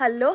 Hello.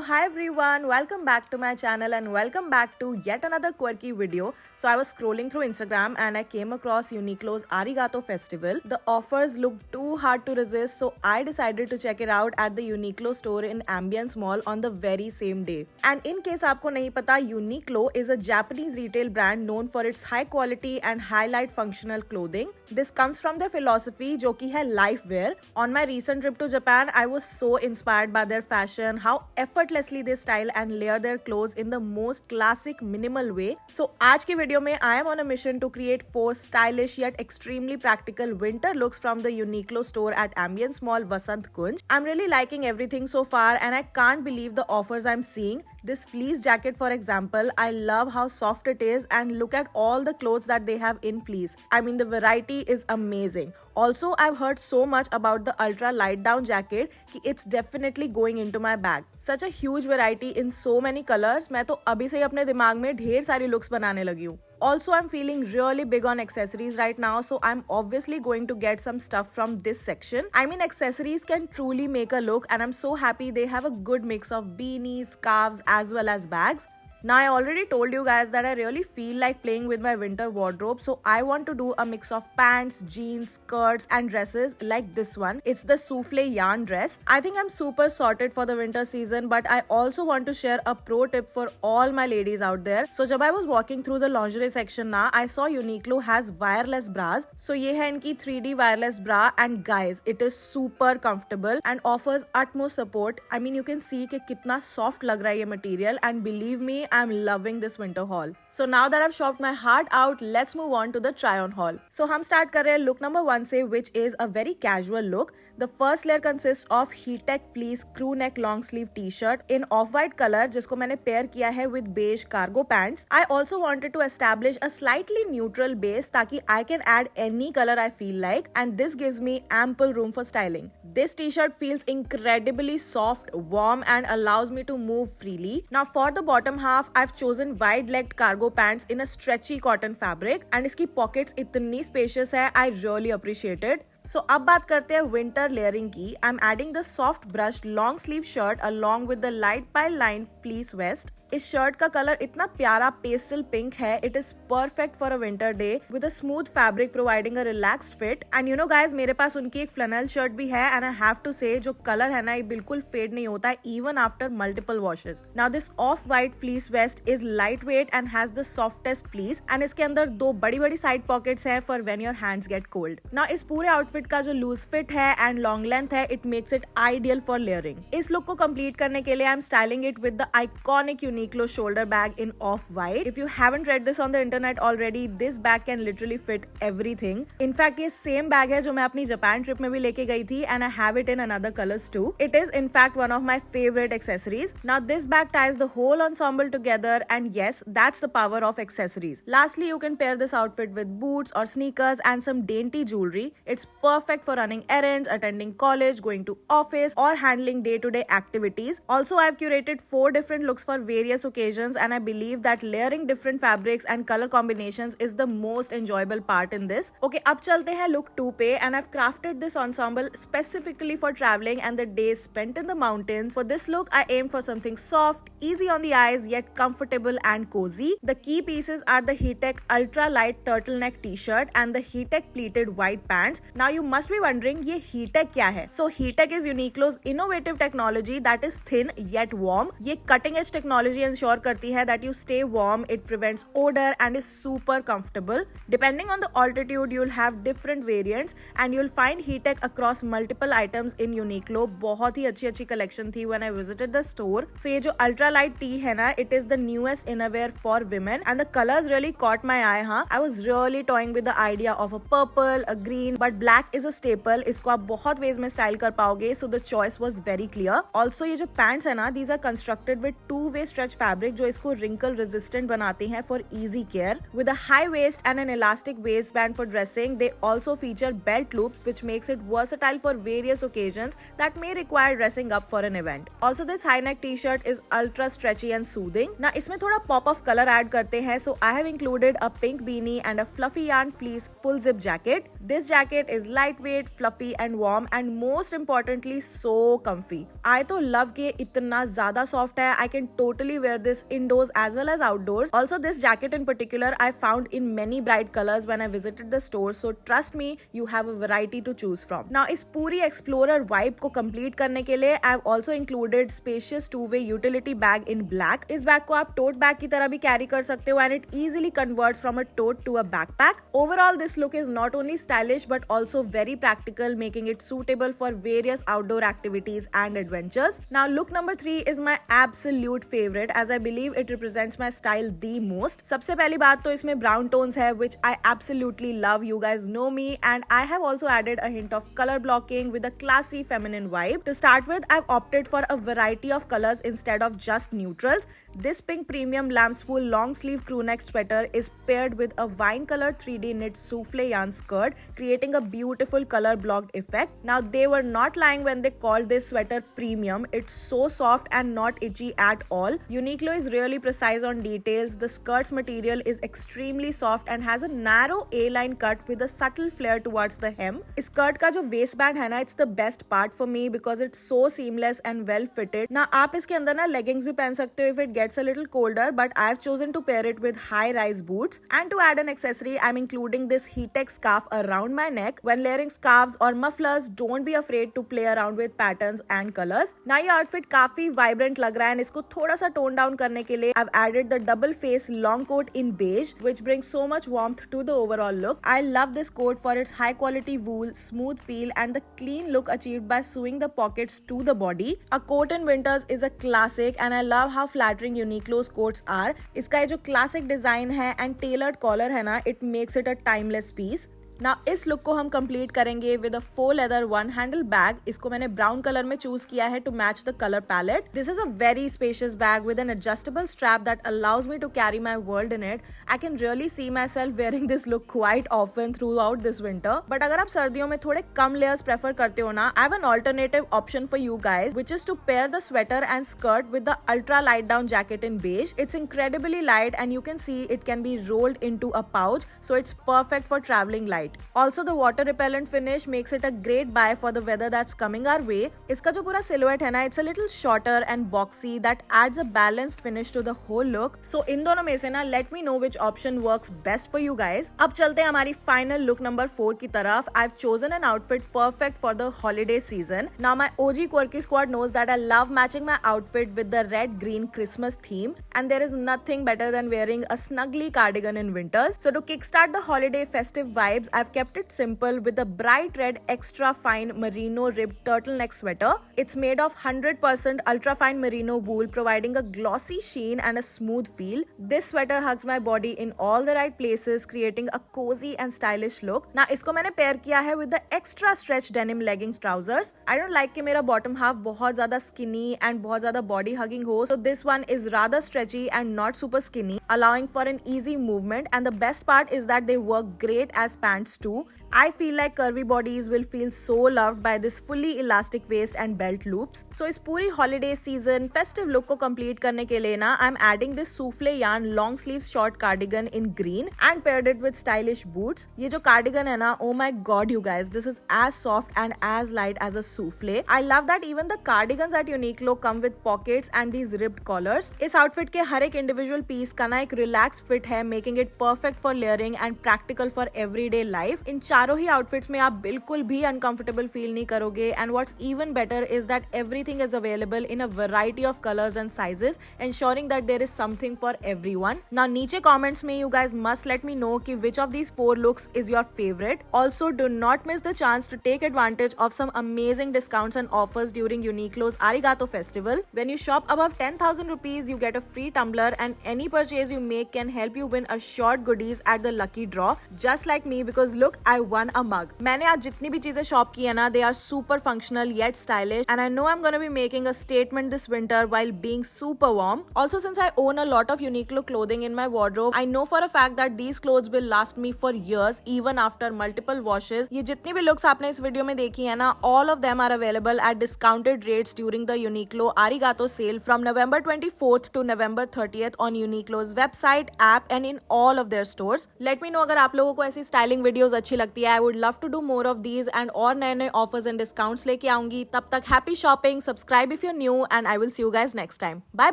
Hi everyone. Welcome back to my channel and welcome back to yet another quirky video. So I was scrolling through Instagram and I came across Uniqlo's Arigato Festival. The offers looked too hard to resist, so I decided to check it out at the Uniqlo store in Ambience Mall on the very same day. And in case आपको नहीं पता, Uniqlo is a Japanese retail brand known for its high quality and highlight functional clothing. This comes from their philosophy जो कि है life wear. On my recent trip to Japan, I was so inspired by their fashion, how effortlessly they style and layer their clothes in the most classic minimal way. So आज की video में I am on a mission to create 4 stylish yet extremely practical winter looks from the Uniqlo store at Ambience Mall, Vasant Kunj. I'm really liking everything so far and I can't believe the offers I'm seeing. This fleece jacket, for example, I love how soft it is and look at all the clothes that they have in fleece. I mean, the variety is amazing. Also, I've heard so much about the ultra light down jacket कि it's definitely going into my bag. Such a huge variety in so many colors. मैं तो अभी से ही अपने दिमाग में ढेर सारी looks बनाने लगी हूँ. Also, I'm feeling really big on accessories right now, so I'm obviously going to get some stuff from this section. I mean, accessories can truly make a look and I'm so happy they have a good mix of beanies, scarves as well as bags. Now, I already told you guys that I really feel like playing with my winter wardrobe, so I want to do a mix of pants, jeans, skirts and dresses like this one. It's the souffle yarn dress. I think I'm super sorted for the winter season, but I also want to share a pro tip for all my ladies out there. So, जब I was walking through the lingerie section ना, I saw Uniqlo has wireless bras. So, ये है इनकी 3D wireless bra and guys, it is super comfortable and offers utmost support. I mean, you can see कि कितना soft लग रहा है ये material and believe me, I'm loving this winter haul. So now that I've shopped my heart out, let's move on to the try on haul. So हम start कर रहे हैं look number 1 से, which is a very casual look. The first layer consists of heat-tech fleece crew neck long sleeve t-shirt in off-white color जिसको मैंने pair किया है with beige cargo pants. I also wanted to establish a slightly neutral base ताकि I can add any color I feel like and this gives me ample room for styling. This t-shirt feels incredibly soft, warm and allows me to move freely. Now for the bottom half, I've chosen wide-legged cargo pants in a stretchy cotton fabric and इसकी pockets इतनी spacious है, I really appreciate it. So अब बात करते हैं winter layering की. I'm adding the soft brushed long sleeve shirt along with the light pile line fleece vest. इस shirt का कलर इतना प्यारा पेस्टल पिंक है. It is perfect for a winter day with a smooth fabric providing a relaxed fit. And you know guys, मेरे पास उनकी एक flannel shirt भी है एंड आई हैव टू से जो कलर है ना, ये बिल्कुल फेड नहीं होता है even after multiple washes. Now this off white fleece vest is light weight and has the softest fleece and इसके अंदर 2 बड़ी साइड पॉकेट्स है for when your hands get cold. Now इस पूरे आउटफिट का जो लूज फिट है and long length है, it makes it ideal for layering. इस लुक को कंप्लीट करने के लिए I am styling it with the iconic Uniqlo shoulder bag in off-white. If you haven't read this on the internet already, this bag can literally fit everything. In fact, ये same bag है जो मैं अपनी Japan trip में भी लेके गई थी and I have it in another colors too. It is in fact one of my favorite accessories. Now this bag ties the whole ensemble together and yes, that's the power of accessories. Lastly, you can pair this outfit with boots or sneakers and some dainty jewelry. It's perfect for running errands, attending college, going to office or handling day-to-day activities. Also, I've curated 4 different looks for various occasions and I believe that layering different fabrics and color combinations is the most enjoyable part in this. Okay, अब चलते हैं look 2 पे and I've crafted this ensemble specifically for traveling and the days spent in the mountains. For this look, I aimed for something soft, easy on the eyes yet comfortable and cozy. The key pieces are the Heattech ultra light turtleneck t-shirt and the Heattech pleated white pants. Now you must be wondering ये Heattech क्या है? So Heattech is Uniqlo's innovative technology that is thin yet warm. ये cutting edge technology ensure करती है that you stay warm, it prevents odor and is super comfortable. Depending on the altitude, you'll have different variants and you'll find Heattech across multiple items in Uniqlo. बहुत ही अच्छी collection थी when I visited the store. So ये जो ultra light tee है ना, it is the newest innerwear for women and the colors really caught my eye. I was really toying with the idea of a purple, a green, but black is a staple. इसको आप बहुत ways में style कर पाओगे, so the choice was very clear. Also ये जो pants है ना, these are constructed with 2-way stretch stretch fabric जो इसको रिंकल रेजिस्टेंट बनाते हैं for easy care. With a high waist and an elastic waistband for dressing, they also feature belt loop, which makes it versatile for various occasions that may require dressing up for an event. Also, this high neck t-shirt is ultra stretchy and soothing. Now, इसमें थोड़ा pop of color add करते हैं, so I have included a pink beanie and a fluffy yarn fleece full zip jacket. This jacket is lightweight, fluffy and warm, and most importantly, so comfy. I तो love के इतना ज़्यादा soft है. I can totally wear this indoors as well as outdoors. Also, this jacket in particular I found in many bright colors when I visited the store, so trust me, you have a variety to choose from. Now, इस पूरी explorer vibe को complete करने के लिए I've also included spacious two-way utility bag in black. इस bag को आप tote bag की तरह भी carry कर सकते हो and it easily converts from a tote to a backpack. Overall, this look is not only stylish but also very practical, making it suitable for various outdoor activities and adventures. Now, look number 3 is my absolute favorite as I believe it represents my style the most. सबसे पहली बात तो इसमें brown tones है which I absolutely love. You guys know me, and I have also added a hint of color blocking with a classy feminine vibe. To start with, I've opted for a variety of colors instead of just neutrals. This pink premium lamb spool long sleeve crew neck sweater is paired with a wine color 3D knit souffle yarn skirt, creating a beautiful color blocked effect. Now, they were not lying when they called this sweater premium. It's so soft and not itchy at all. Uniqlo is really precise on details. The skirt's material is extremely soft and has a narrow A-line cut with a subtle flare towards the hem. इस skirt का जो waistband है ना, it's the best part for me because it's so seamless and well fitted. ना आप इसके अंदर ना leggings भी पहन सकते हो if it gets a little colder, but I've chosen to pair it with high-rise boots. And to add an accessory, I'm including this heat-tech scarf around my neck. When layering scarves or mufflers, don't be afraid to play around with patterns and colors. ना ये outfit काफी vibrant लग रहा है and इसको थोड़ा सा tone down करने के लिए I've added the double face long coat in beige, which brings so much warmth to the overall look. I love this coat for its high quality wool, smooth feel and the clean look achieved by sewing the pockets to the body. A coat in winters is a classic and I love how flattering Uniqlo's coats are. इसका ये जो classic design है and tailored collar है ना, it makes it a timeless piece. Now, इस look को हम complete करेंगे विद अ फॉर लेदर वन हैंडल बैग. इसको मैंने ब्राउन कलर में चूज किया है to match the colour palette. This is a very spacious bag with an adjustable strap that allows me to carry my world in it. I can really see myself wearing this look quite often throughout this winter. But अगर आप सर्दियों में थोड़े कम layers prefer करते हो ना, I have an alternative option for you guys which is to pair the sweater and skirt with the ultra light down jacket in beige. It's incredibly light and you can see it can be rolled into a pouch, so it's perfect for traveling light. Also, the water repellent finish makes it a great buy for the weather that's coming our way. इसका जो पूरा silhouette है ना, it's a little shorter and boxy that adds a balanced finish to the whole look. So इन दोनों में से ना, let me know which option works best for you guys. अब चलते हैं हमारी final look number 4 की तरफ. I've chosen an outfit perfect for the holiday season. Now my OG quirky squad knows that I love matching my outfit with the red-green Christmas theme, and there is nothing better than wearing a snuggly cardigan in winters. So to kickstart the holiday festive vibes, I've kept it simple with a bright red extra fine merino ribbed turtleneck sweater. It's made of 100% ultra fine merino wool, providing a glossy sheen and a smooth feel. This sweater hugs my body in all the right places, creating a cozy and stylish look. Now इसको मैंने pair किया है with the extra stretch denim leggings trousers. I don't like कि मेरा bottom half बहुत ज़्यादा skinny and बहुत ज़्यादा body hugging हो, so this one is rather stretchy and not super skinny, allowing for an easy movement. And the best part is that they work great as pants too. I feel like curvy bodies will feel so loved by this fully elastic waist and belt loops. So इस पूरी holiday season festive look को complete करने के लिए ना, I'm adding this souffle yarn long sleeve short cardigan in green and paired it with stylish boots. ये जो cardigan है ना, oh my god you guys, this is as soft and as light as a souffle. I love that even the cardigans at Uniqlo come with pockets and these ribbed collars. इस outfit के हर एक individual piece का ना एक relaxed fit है, making it perfect for layering and practical for everyday life. इन चारों ही outfits में आप बिल्कुल भी अनकंफर्टेबल फील नहीं करोगे. And what's even better is that everything is available in a variety of colours and sizes, ensuring that there is something for everyone. Now नीचे comments में you guys must let me know कि which of these 4 looks is your favorite. Also, do not miss the chance to take advantage of some amazing discounts and offers during Uniqlo's Arigato festival. When you shop above 10,000 rupees, you get a free tumbler, and any purchase you make can help you win assured goodies at the lucky draw. Just like me, because look, I 1 a mug. मैंने आज जितनी भी चीजें shop की है ना, they are super functional yet stylish and I know I'm gonna be making a statement this winter while being super warm. Also, since I own a lot of Uniqlo clothing in my wardrobe, I know for a fact that these clothes will last me for years even after multiple washes. ये जितनी भी looks आपने इस video में देखी है ना, all of them are available at discounted rates during the Uniqlo Arigato sale from November 24th to November 30th on Uniqlo's website, app and in all of their stores. Let me know अगर आप लोगों को ऐसी styling videos अच्छी लगती है. I would love to do more of these and और नए नए ऑफर्स एंड डिस्काउंट्स लेके आऊंगी. तब तक happy shopping, subscribe if you're new and I will see you guys next time. Bye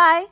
bye.